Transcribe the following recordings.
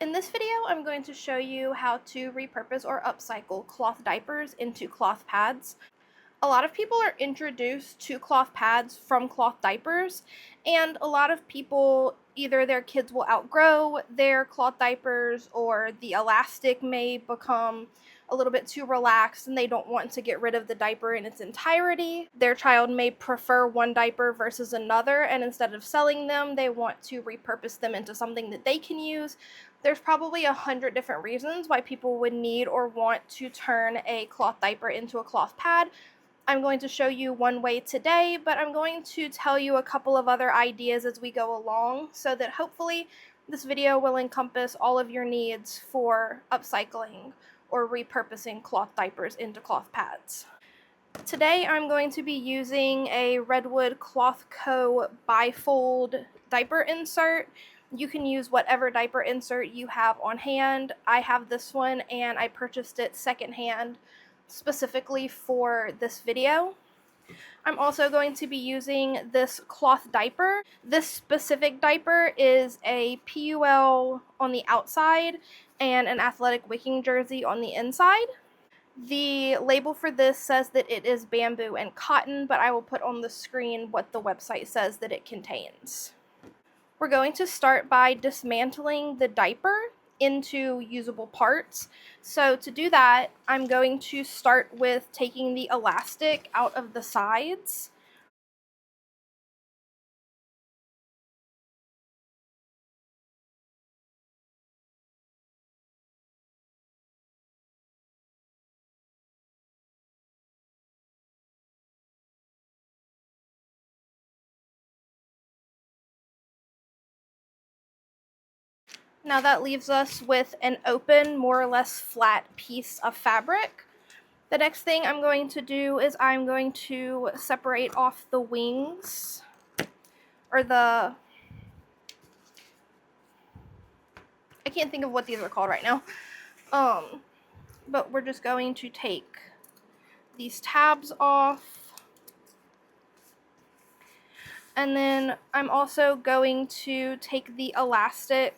In this video, I'm going to show you how to repurpose or upcycle cloth diapers into cloth pads. A lot of people are introduced to cloth pads from cloth diapers, and a lot of people, either their kids will outgrow their cloth diapers or the elastic may become a little bit too relaxed and they don't want to get rid of the diaper in its entirety. Their child may prefer one diaper versus another, and instead of selling them, they want to repurpose them into something that they can use. There's probably 100 different reasons why people would need or want to turn a cloth diaper into a cloth pad. I'm going to show you one way today, but I'm going to tell you a couple of other ideas as we go along so that hopefully this video will encompass all of your needs for upcycling or repurposing cloth diapers into cloth pads. Today I'm going to be using a Redwood Cloth Co. bifold diaper insert. You can use whatever diaper insert you have on hand. I have this one and I purchased it secondhand specifically for this video. I'm also going to be using this cloth diaper. This specific diaper is a PUL on the outside and an athletic wicking jersey on the inside. The label for this says that it is bamboo and cotton, but I will put on the screen what the website says that it contains. We're going to start by dismantling the diaper into usable parts. So to do that, I'm going to start with taking the elastic out of the sides. Now that leaves us with an open, more or less flat piece of fabric. The next thing I'm going to do is I'm going to separate off the wings, or I can't think of what these are called right now. But we're just going to take these tabs off. And then I'm also going to take the elastic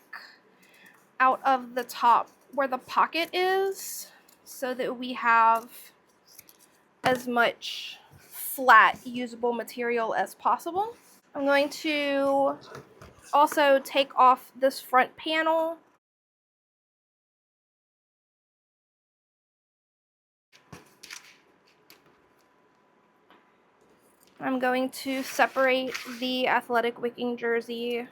out of the top where the pocket is so that we have as much flat usable material as possible. I'm going to also take off this front panel. I'm going to separate the athletic wicking jersey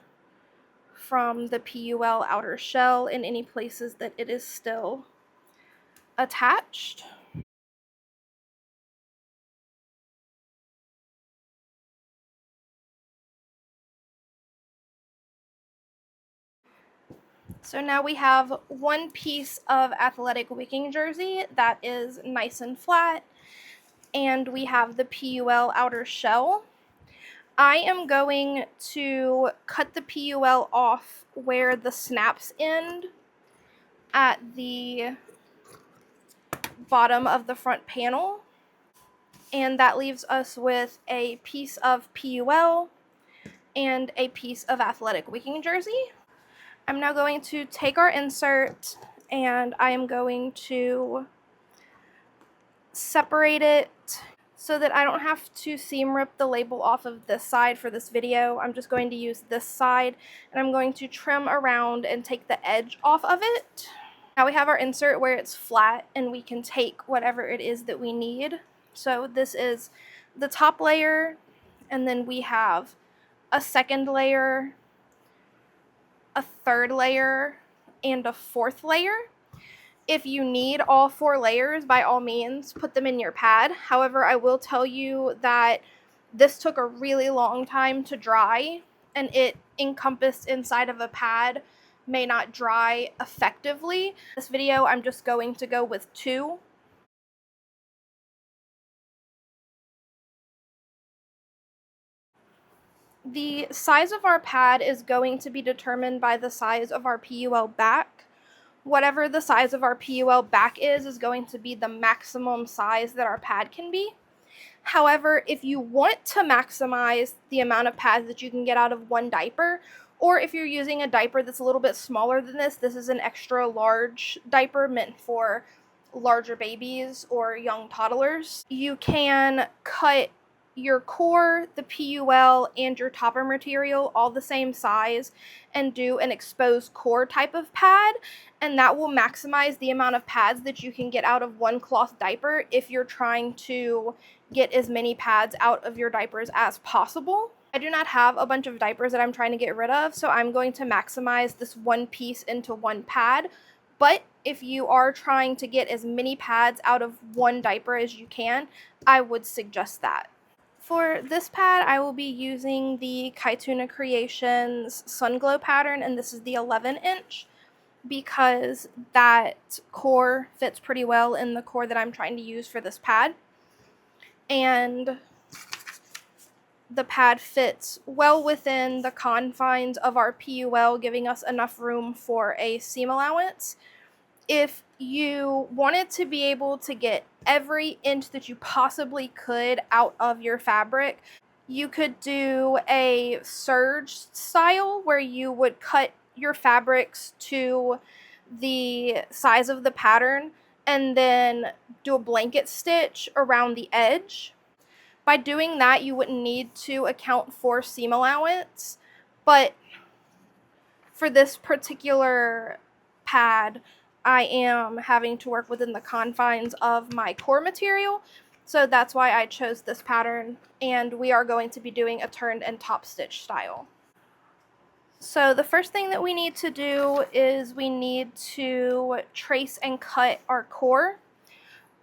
from the PUL outer shell in any places that it is still attached. So now we have one piece of athletic wicking jersey that is nice and flat, and we have the PUL outer shell. I am going to cut the PUL off where the snaps end at the bottom of the front panel, and that leaves us with a piece of PUL and a piece of athletic wicking jersey. I'm now going to take our insert and I am going to separate it so that I don't have to seam rip the label off of this side for this video. I'm just going to use this side and I'm going to trim around and take the edge off of it. Now we have our insert where it's flat and we can take whatever it is that we need. So this is the top layer, and then we have a second layer, a third layer, and a fourth layer. If you need all 4 layers, by all means, put them in your pad. However, I will tell you that this took a really long time to dry, and it encompassed inside of a pad may not dry effectively. This video, I'm just going to go with 2. The size of our pad is going to be determined by the size of our PUL back. Whatever the size of our PUL back is going to be the maximum size that our pad can be. However, if you want to maximize the amount of pads that you can get out of one diaper, Or if you're using a diaper that's a little bit smaller than this is an extra large diaper meant for larger babies or young toddlers. You can cut your core, the PUL, and your topper material all the same size and do an exposed core type of pad, and that will maximize the amount of pads that you can get out of one cloth diaper if you're trying to get as many pads out of your diapers as possible. I do not have a bunch of diapers that I'm trying to get rid of, so I'm going to maximize this one piece into one pad. But if you are trying to get as many pads out of one diaper as you can, I would suggest that. For this pad, I will be using the Kaituna Creations Sun Glow pattern, and this is the 11-inch because that core fits pretty well in the core that I'm trying to use for this pad. And the pad fits well within the confines of our PUL, giving us enough room for a seam allowance. If you wanted to be able to get every inch that you possibly could out of your fabric, you could do a serge style where you would cut your fabrics to the size of the pattern and then do a blanket stitch around the edge. By doing that, you wouldn't need to account for seam allowance, but for this particular pad, I am having to work within the confines of my core material, so that's why I chose this pattern, and we are going to be doing a turned and top stitch style. So the first thing that we need to do is we need to trace and cut our core.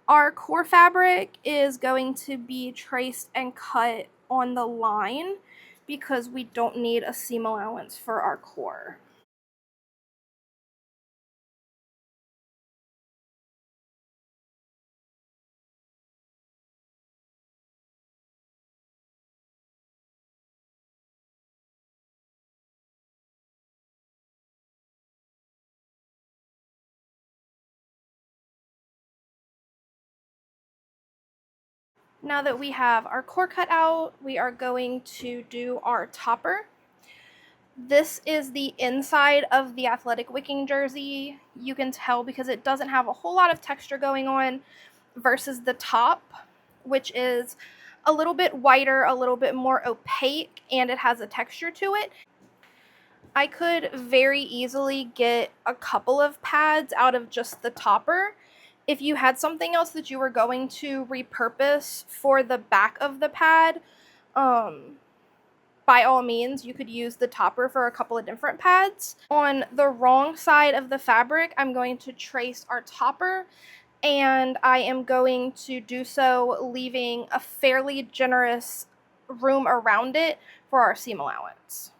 Our core fabric is going to be traced and cut on the line because we don't need a seam allowance for our core. Now that we have our core cut out, we are going to do our topper. This is the inside of the athletic wicking jersey. You can tell because it doesn't have a whole lot of texture going on versus the top, which is a little bit whiter, a little bit more opaque, and it has a texture to it. I could very easily get a couple of pads out of just the topper. If you had something else that you were going to repurpose for the back of the pad, by all means, you could use the topper for a couple of different pads. On the wrong side of the fabric, I'm going to trace our topper, and I am going to do so leaving a fairly generous room around it for our seam allowance.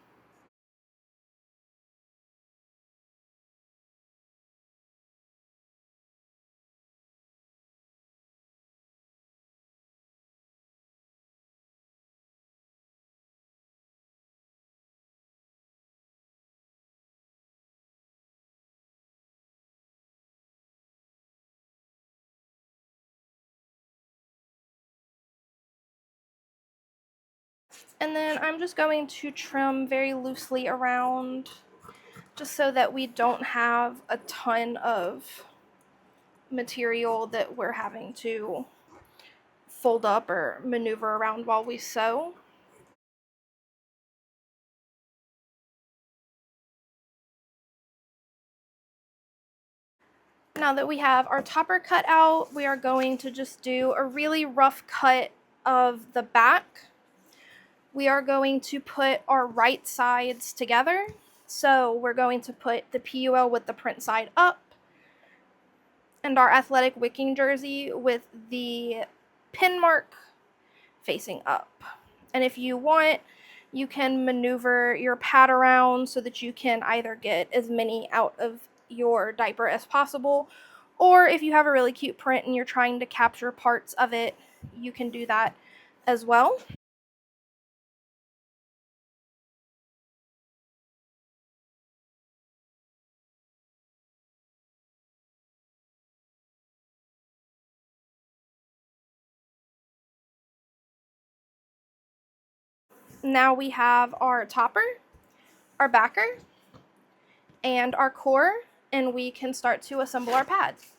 And then I'm just going to trim very loosely around just so that we don't have a ton of material that we're having to fold up or maneuver around while we sew. Now that we have our topper cut out, we are going to just do a really rough cut of the back. We are going to put our right sides together. So we're going to put the PUL with the print side up and our athletic wicking jersey with the pin mark facing up. And if you want, you can maneuver your pad around so that you can either get as many out of your diaper as possible, or if you have a really cute print and you're trying to capture parts of it, you can do that as well. Now we have our topper. our backer and our core, and we can start to assemble our pads.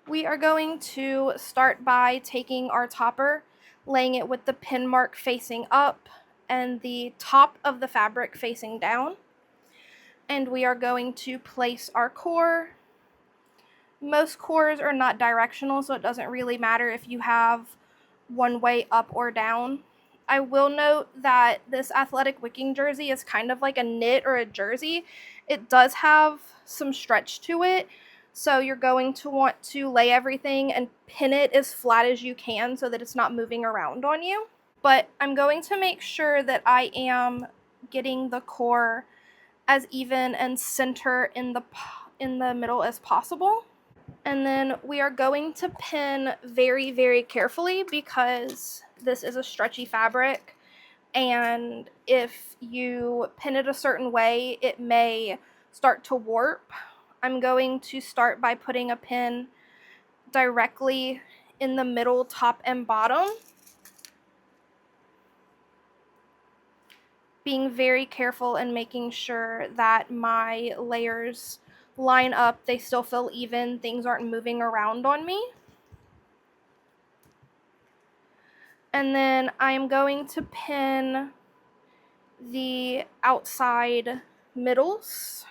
We are going to start by taking our topper, laying it with the pin mark facing up and the top of the fabric facing down. And we are going to place our core. Most cores are not directional, so it doesn't really matter if you have one way up or down. I will note that this athletic wicking jersey is kind of like a knit or a jersey. It does have some stretch to it, so you're going to want to lay everything and pin it as flat as you can so that it's not moving around on you. But I'm going to make sure that I am getting the core as even and center in the middle as possible. And then we are going to pin very, very carefully because this is a stretchy fabric, and if you pin it a certain way, it may start to warp. I'm going to start by putting a pin directly in the middle, top and bottom, being very careful and making sure that my layers line up, they still feel even, things aren't moving around on me. And then I'm going to pin the outside middles.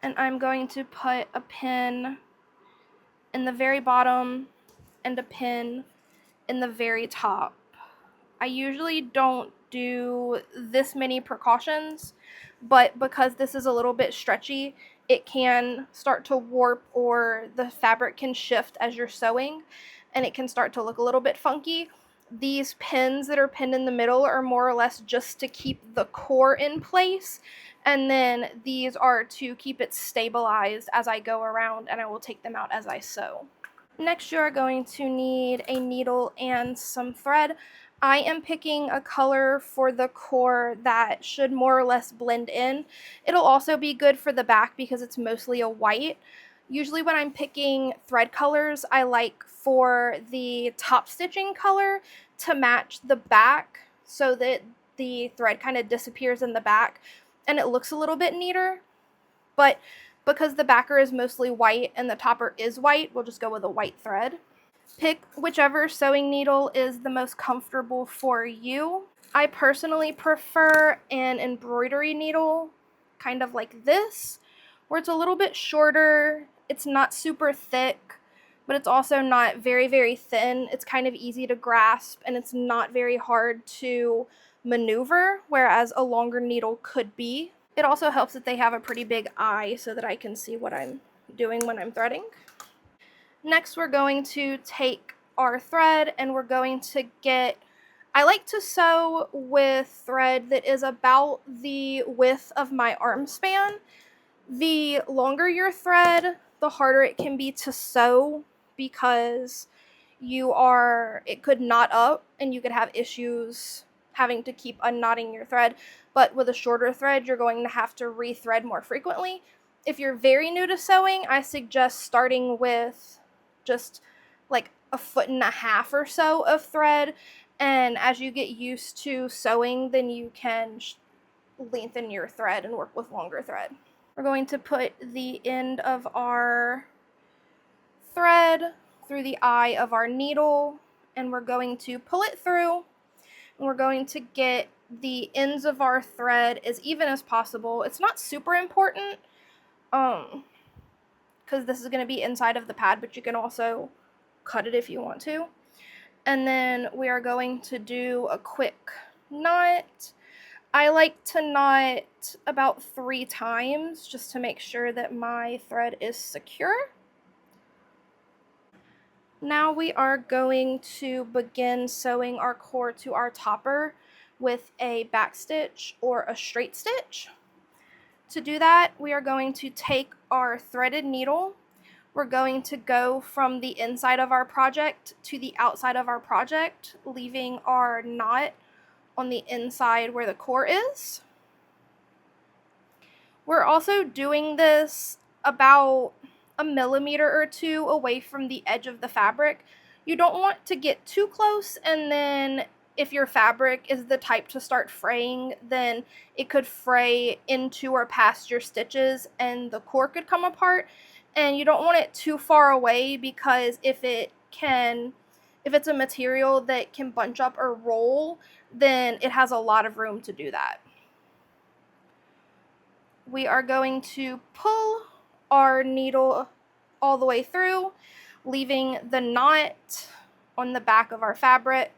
And I'm going to put a pin in the very bottom and a pin in the very top. I usually don't do this many precautions, but because this is a little bit stretchy, it can start to warp or the fabric can shift as you're sewing, and it can start to look a little bit funky. These pins that are pinned in the middle are more or less just to keep the core in place, and then these are to keep it stabilized as I go around, and I will take them out as I sew. Next, you are going to need a needle and some thread. I am picking a color for the core that should more or less blend in. It'll also be good for the back because it's mostly a white. Usually when I'm picking thread colors, I like for the top stitching color to match the back so that the thread kind of disappears in the back and it looks a little bit neater. But because the backer is mostly white and the topper is white, we'll just go with a white thread. Pick whichever sewing needle is the most comfortable for you. I personally prefer an embroidery needle, kind of like this, where it's a little bit shorter, it's not super thick, but it's also not very, very thin. It's kind of easy to grasp, and it's not very hard to maneuver, whereas a longer needle could be. It also helps that they have a pretty big eye so that I can see what I'm doing when I'm threading. Next, we're going to take our thread and we're going to I like to sew with thread that is about the width of my arm span. The longer your thread, the harder it can be to sew because it could knot up and you could have issues having to keep unknotting your thread. But with a shorter thread, you're going to have to re-thread more frequently. If you're very new to sewing, I suggest starting with just like 1.5 feet or so of thread, and as you get used to sewing, then you can lengthen your thread and work with longer thread. We're going to put the end of our thread through the eye of our needle, and we're going to pull it through, and we're going to get the ends of our thread as even as possible. It's not super important because this is going to be inside of the pad, but you can also cut it if you want to. And then we are going to do a quick knot. I like to knot about 3 times just to make sure that my thread is secure. Now we are going to begin sewing our core to our topper with a back stitch or a straight stitch. To do that, we are going to take our threaded needle. We're going to go from the inside of our project to the outside of our project, leaving our knot on the inside where the core is. We're also doing this about a millimeter or two away from the edge of the fabric. You don't want to get too close, and then if your fabric is the type to start fraying, then it could fray into or past your stitches and the core could come apart. And you don't want it too far away, because if it's a material that can bunch up or roll, then it has a lot of room to do that. We are going to pull our needle all the way through, leaving the knot on the back of our fabric.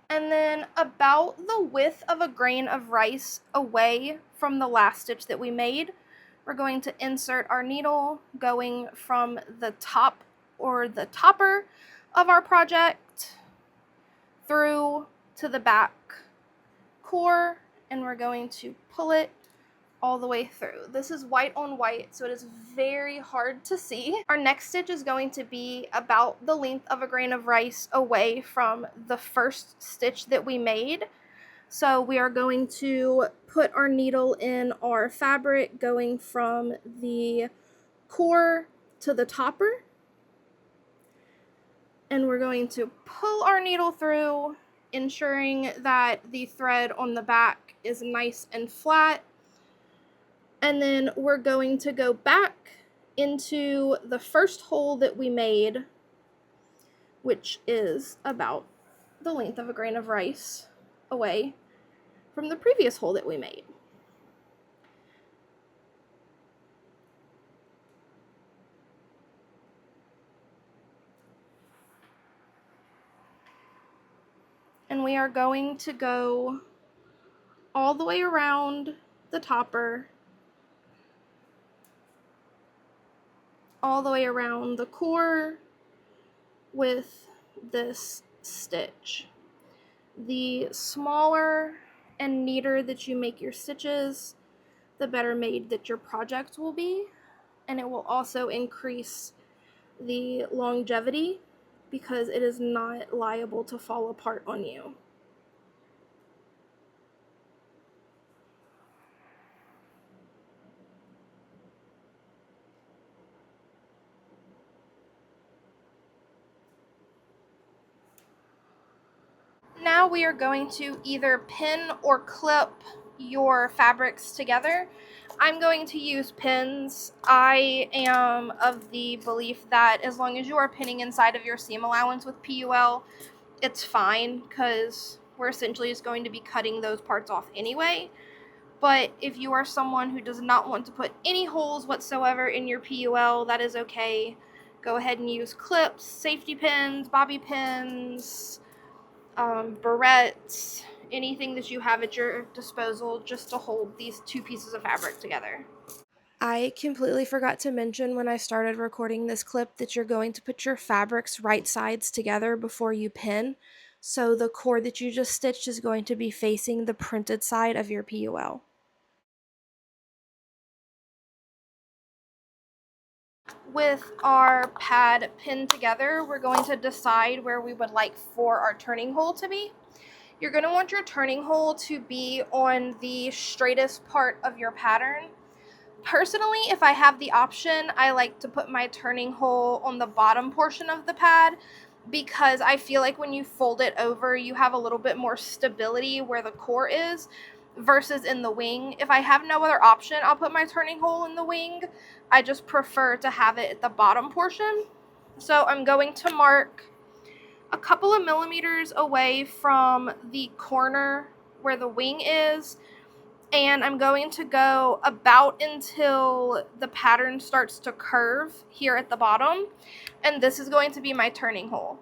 And then about the width of a grain of rice away from the last stitch that we made, we're going to insert our needle going from the top or the topper of our project through to the back core, and we're going to pull it all the way through. This is white on white, so it is very hard to see. Our next stitch is going to be about the length of a grain of rice away from the first stitch that we made. So we are going to put our needle in our fabric going from the core to the topper, and we're going to pull our needle through, ensuring that the thread on the back is nice and flat. And then we're going to go back into the first hole that we made, which is about the length of a grain of rice away from the previous hole that we made. And we are going to go all the way around the topper, all the way around the core with this stitch. The smaller and neater that you make your stitches, the better made that your project will be, and it will also increase the longevity because it is not liable to fall apart on you. Now we are going to either pin or clip your fabrics together. I'm going to use pins. I am of the belief that as long as you are pinning inside of your seam allowance with PUL, it's fine, because we're essentially just going to be cutting those parts off anyway. But if you are someone who does not want to put any holes whatsoever in your PUL, that is okay. Go ahead and use clips, safety pins, bobby pins, barrettes, anything that you have at your disposal just to hold these two pieces of fabric together. I completely forgot to mention when I started recording this clip that you're going to put your fabrics right sides together before you pin. So the cord that you just stitched is going to be facing the printed side of your PUL. With our pad pinned together, we're going to decide where we would like for our turning hole to be. You're going to want your turning hole to be on the straightest part of your pattern. Personally, if I have the option, I like to put my turning hole on the bottom portion of the pad, because I feel like when you fold it over, you have a little bit more stability where the core is versus in the wing. If I have no other option, I'll put my turning hole in the wing. I just prefer to have it at the bottom portion. So I'm going to mark a couple of millimeters away from the corner where the wing is, and I'm going to go about until the pattern starts to curve here at the bottom, and this is going to be my turning hole.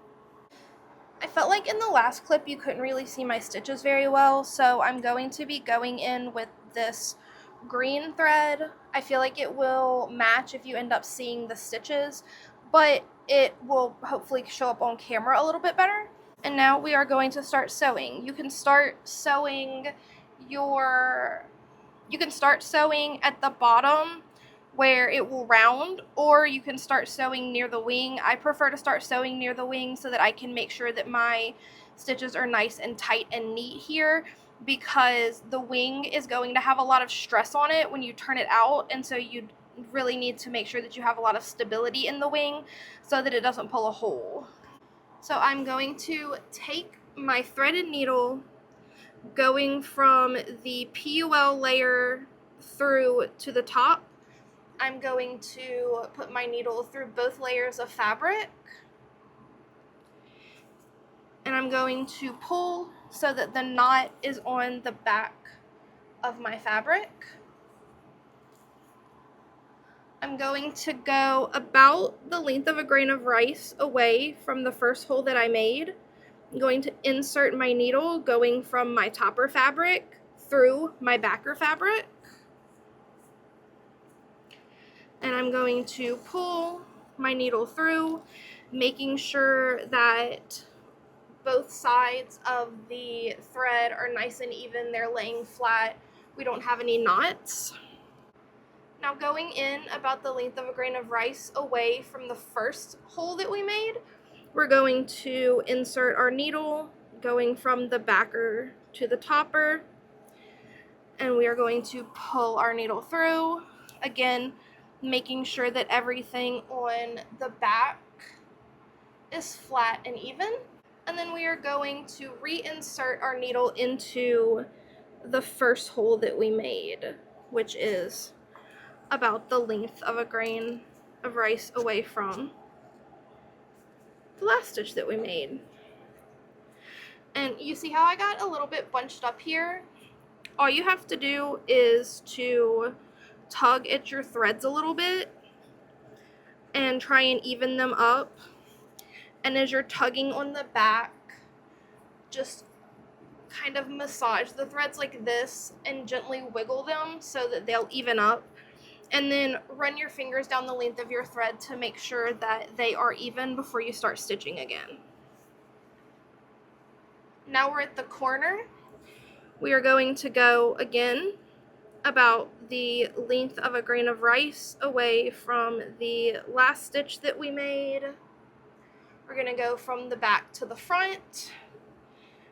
I felt like in the last clip you couldn't really see my stitches very well, so I'm going to be going in with this green thread. I feel like it will match if you end up seeing the stitches, but it will hopefully show up on camera a little bit better. And now we are going to start sewing. You can start sewing at the bottom where it will round, or you can start sewing near the wing. I prefer to start sewing near the wing so that I can make sure that my stitches are nice and tight and neat here, because the wing is going to have a lot of stress on it when you turn it out, and so you really need to make sure that you have a lot of stability in the wing so that it doesn't pull a hole. So I'm going to take my threaded needle going from the PUL layer through to the top. I'm going to put my needle through both layers of fabric, and I'm going to pull so that the knot is on the back of my fabric. I'm going to go about the length of a grain of rice away from the first hole that I made. I'm going to insert my needle going from my topper fabric through my backer fabric. And I'm going to pull my needle through, making sure that both sides of the thread are nice and even, they're laying flat, we don't have any knots. Now going in about the length of a grain of rice away from the first hole that we made, we're going to insert our needle going from the backer to the topper, and we are going to pull our needle through, again making sure that everything on the back is flat and even. And then we are going to reinsert our needle into the first hole that we made, which is about the length of a grain of rice away from the last stitch that we made. And you see how I got a little bit bunched up here? All you have to do is to tug at your threads a little bit and try and even them up. And as you're tugging on the back, just kind of massage the threads like this and gently wiggle them so that they'll even up. And then run your fingers down the length of your thread to make sure that they are even before you start stitching again. Now we're at the corner. We are going to go again about the length of a grain of rice away from the last stitch that we made. We're going to go from the back to the front,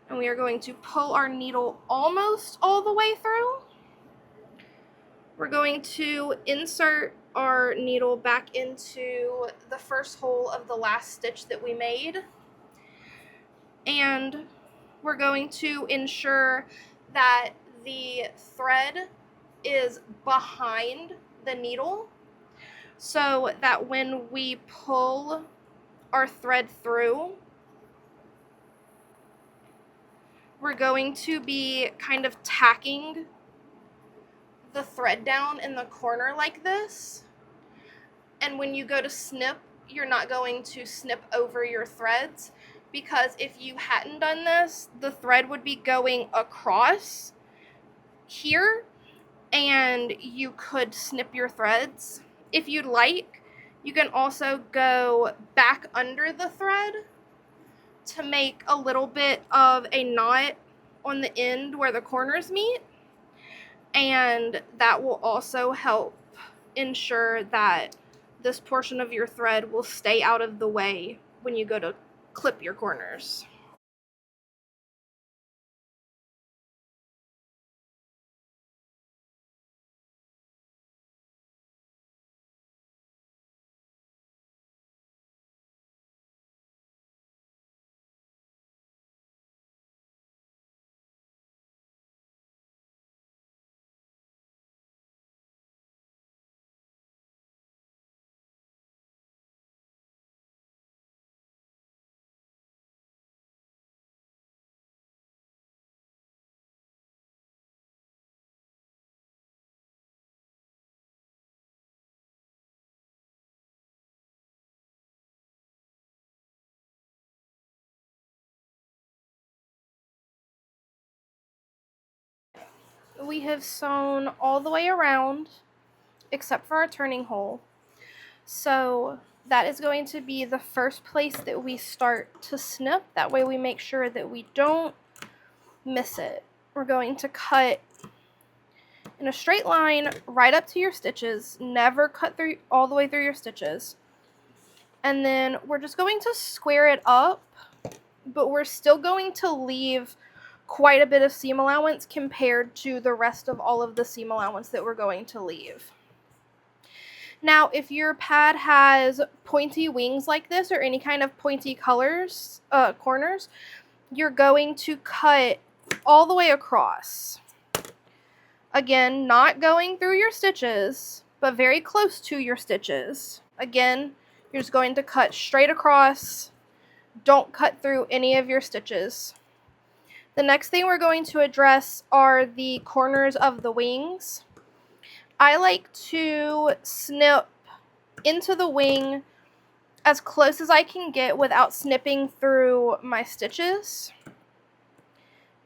and we are going to pull our needle almost all the way through. We're going to insert our needle back into the first hole of the last stitch that we made, and we're going to ensure that the thread is behind the needle so that when we pull our thread through, we're going to be kind of tacking the thread down in the corner like this, and when you go to snip, you're not going to snip over your threads, because if you hadn't done this, the thread would be going across here and you could snip your threads. If you'd like, you can also go back under the thread to make a little bit of a knot on the end where the corners meet, and that will also help ensure that this portion of your thread will stay out of the way when you go to clip your corners. We have sewn all the way around except for our turning hole. So that is going to be the first place that we start to snip. That way we make sure that we don't miss it. We're going to cut in a straight line right up to your stitches. Never cut through all the way through your stitches. And then we're just going to square it up, but we're still going to leave quite a bit of seam allowance compared to the rest of all of the seam allowance that we're going to leave. Now, if your pad has pointy wings like this or any kind of pointy corners, you're going to cut all the way across. Again, not going through your stitches, but very close to your stitches. Again, you're just going to cut straight across. Don't cut through any of your stitches. The next thing we're going to address are the corners of the wings. I like to snip into the wing as close as I can get without snipping through my stitches.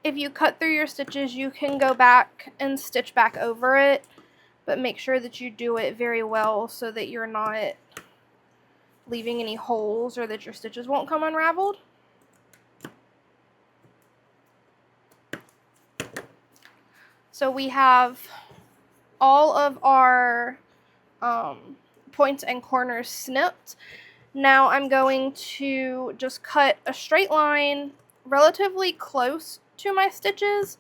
If you cut through your stitches, you can go back and stitch back over it, but make sure that you do it very well so that you're not leaving any holes or that your stitches won't come unraveled. So we have all of our points and corners snipped. Now I'm going to just cut a straight line relatively close to my stitches,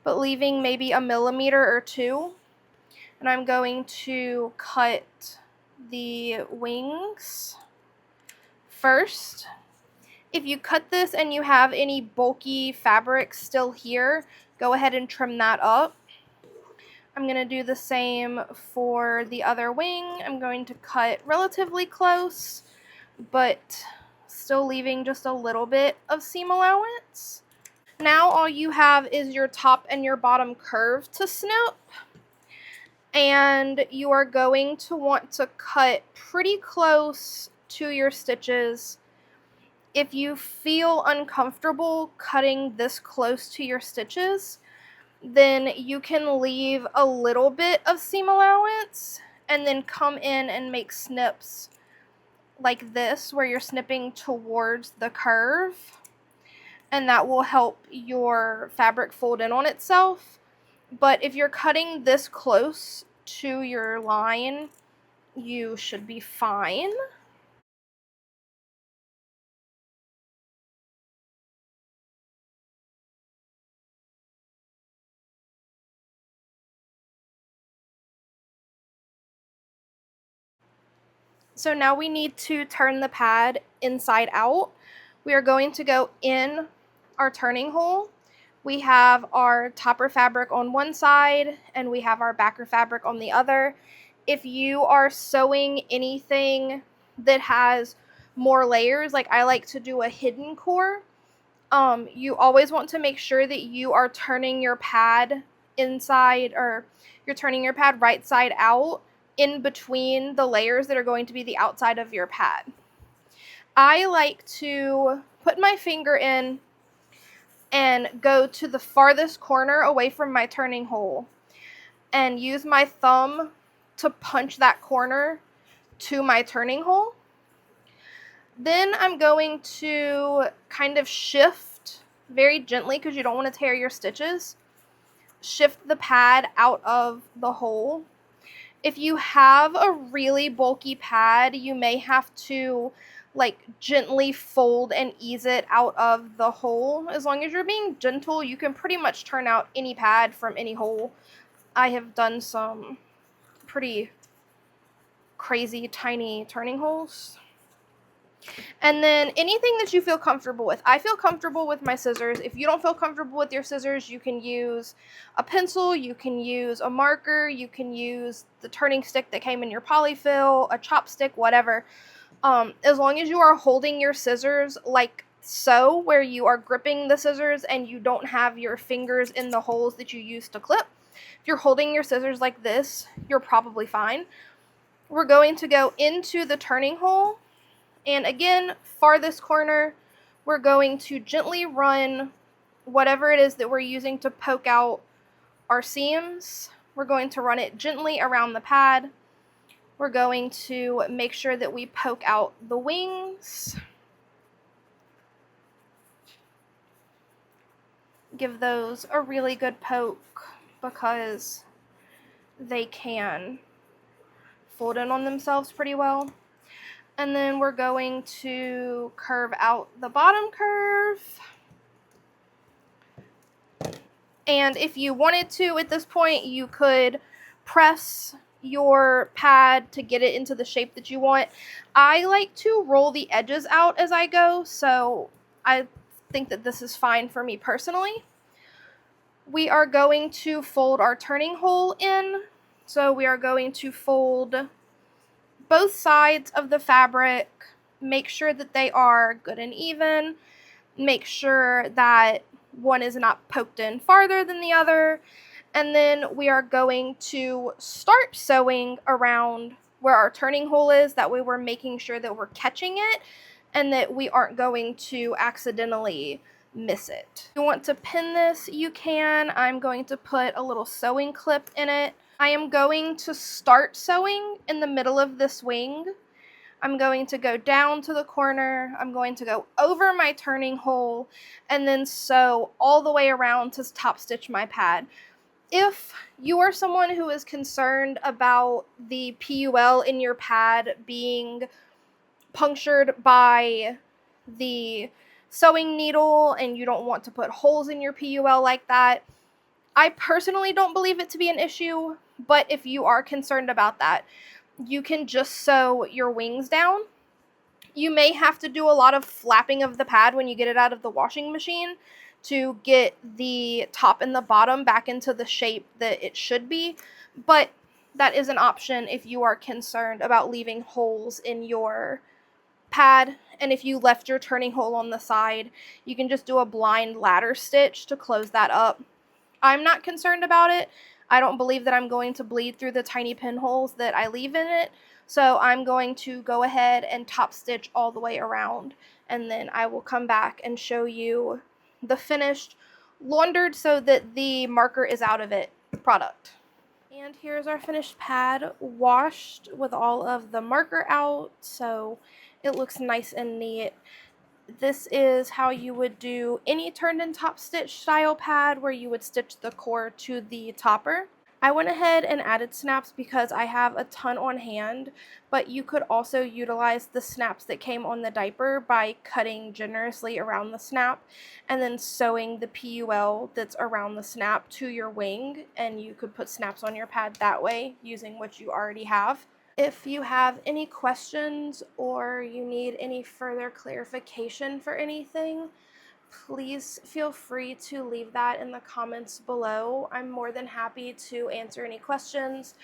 but leaving maybe a millimeter or two. And I'm going to cut the wings first. If you cut this and you have any bulky fabric still here, go ahead and trim that up. I'm going to do the same for the other wing. I'm going to cut relatively close, but still leaving just a little bit of seam allowance. Now all you have is your top and your bottom curve to snip, and you are going to want to cut pretty close to your stitches. If you feel uncomfortable cutting this close to your stitches, then you can leave a little bit of seam allowance and then come in and make snips like this where you're snipping towards the curve, and that will help your fabric fold in on itself. But if you're cutting this close to your line, you should be fine. So now we need to turn the pad inside out. We are going to go in our turning hole. We have our topper fabric on one side and we have our backer fabric on the other. If you are sewing anything that has more layers, like I like to do a hidden core, you always want to make sure that you are turning your pad inside, or you're turning your pad right side out in between the layers that are going to be the outside of your pad. I like to put my finger in and go to the farthest corner away from my turning hole and use my thumb to punch that corner to my turning hole. Then I'm going to kind of shift very gently, because you don't want to tear your stitches. Shift the pad out of the hole. If you have a really bulky pad, you may have to like gently fold and ease it out of the hole. As long as you're being gentle, you can pretty much turn out any pad from any hole. I have done some pretty crazy tiny turning holes. And then anything that you feel comfortable with. I feel comfortable with my scissors. If you don't feel comfortable with your scissors, you can use a pencil, you can use a marker, you can use the turning stick that came in your polyfill, a chopstick, whatever. As long as you are holding your scissors like so, where you are gripping the scissors and you don't have your fingers in the holes that you use to clip. If you're holding your scissors like this, you're probably fine. We're going to go into the turning hole. And again, farthest corner, we're going to gently run whatever it is that we're using to poke out our seams. We're going to run it gently around the pad. We're going to make sure that we poke out the wings. Give those a really good poke because they can fold in on themselves pretty well. And then we're going to curve out the bottom curve. And if you wanted to at this point, you could press your pad to get it into the shape that you want. I like to roll the edges out as I go, so I think that this is fine for me personally. We are going to fold our turning hole in. So we are going to fold both sides of the fabric, make sure that they are good and even, make sure that one is not poked in farther than the other, and then we are going to start sewing around where our turning hole is. That way we're making sure that we're catching it and that we aren't going to accidentally miss it. If you want to pin this, you can. I'm going to put a little sewing clip in it. I am going to start sewing in the middle of this wing. I'm going to go down to the corner, I'm going to go over my turning hole, and then sew all the way around to top stitch my pad. If you are someone who is concerned about the PUL in your pad being punctured by the sewing needle and you don't want to put holes in your PUL like that, I personally don't believe it to be an issue, but if you are concerned about that, you can just sew your wings down. You may have to do a lot of flapping of the pad when you get it out of the washing machine to get the top and the bottom back into the shape that it should be, but that is an option if you are concerned about leaving holes in your pad. And if you left your turning hole on the side, you can just do a blind ladder stitch to close that up. I'm not concerned about it. I don't believe that I'm going to bleed through the tiny pinholes that I leave in it, so I'm going to go ahead and top stitch all the way around, and then I will come back and show you the finished laundered so that the marker is out of it product. And here's our finished pad, washed with all of the marker out, so it looks nice and neat. This is how you would do any turned and top stitch style pad, where you would stitch the core to the topper. I went ahead and added snaps because I have a ton on hand, but you could also utilize the snaps that came on the diaper by cutting generously around the snap and then sewing the PUL that's around the snap to your wing, and you could put snaps on your pad that way using what you already have. If you have any questions or you need any further clarification for anything, please feel free to leave that in the comments below. I'm more than happy to answer any questions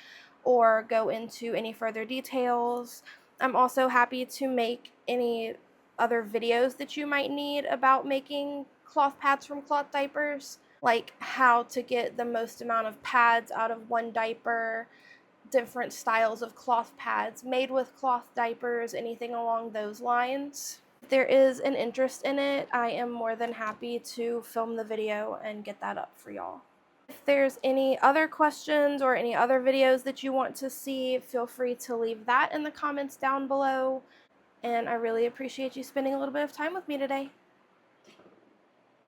or go into any further details. I'm also happy to make any other videos that you might need about making cloth pads from cloth diapers, like how to get the most amount of pads out of one diaper, different styles of cloth pads made with cloth diapers, anything along those lines. If there is an interest in it, I am more than happy to film the video and get that up for y'all. If there's any other questions or any other videos that you want to see, feel free to leave that in the comments down below. And I really appreciate you spending a little bit of time with me today.